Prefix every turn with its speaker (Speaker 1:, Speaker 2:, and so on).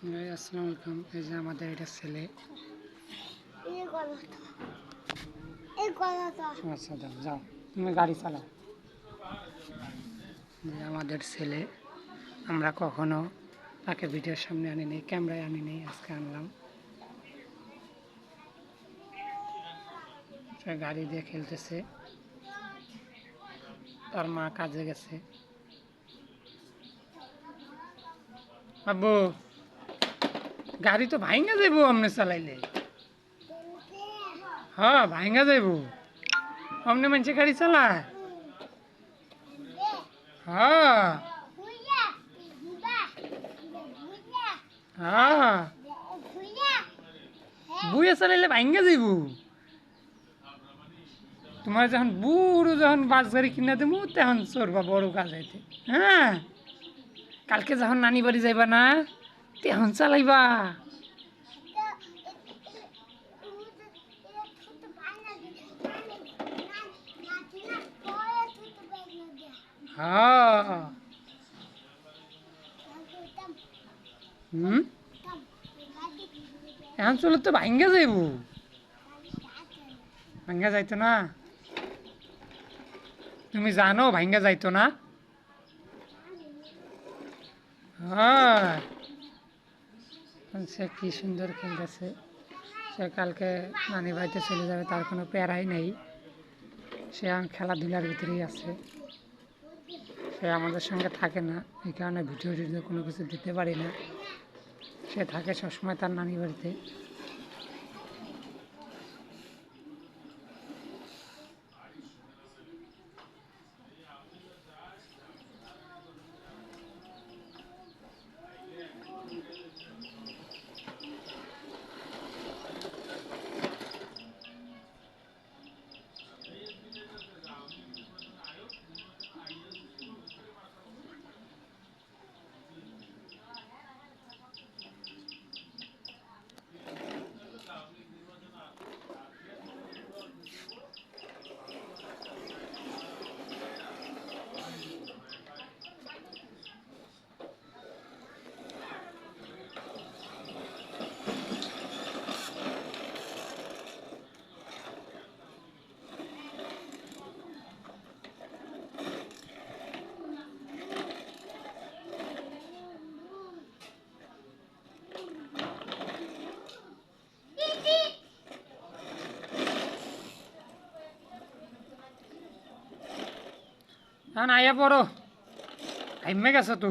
Speaker 1: আসসালামু আলাইকুম। এই যে আমাদের এটা ছেলে। আচ্ছা যাও যাও, তুমি গাড়ি চালাও। যে আমাদের ছেলে, আমরা কখনো তাকে ভিডিওর সামনে আনি নেই, ক্যামেরায় আনি নেই, আজকে আনলাম। সে গাড়ি দিয়ে খেলতেছে, তার মা কাজে গেছে। আব্বু, গাড়ি তো ভাঙ্গা যাইব আপনি চালাইলে। হ্যাঁ ভাঙ্গা যাইব, আপনি মানুষে গাড়ি চালায়। হ্যাঁ হ্যাঁ, বুয়ে চালাইলে ভাঙ্গা যাইব। তোমার যখন বুড়ো যখন বাস গাড়ি কিনা দেবো তখন চড়বা বড় কাজ হইতে। হ্যাঁ, কালকে যখন নানি বাড়ি যাইবা না তখন চালাইবা। হ্যাঁ এখন চলে তো ভাঙ্গা যাইব, ভাঙ্গা যাইতো না। তুমি জানো ভাঙ্গা যাইতো না। হ্যাঁ, সে কি সুন্দর খেলতেছে। সে কালকে নানি বাড়িতে চলে যাবে, তার কোনো প্যারাই নেই। সে খেলাধুলার ভিতরেই আছে। সে আমাদের সঙ্গে থাকে না, এই কারণে ভিডিও টিডিও কোনো কিছু দিতে পারি না। সে থাকে সবসময় তার নানি বাড়িতে। এখন আইয়া পড়ো, হাইমে গেছো তো।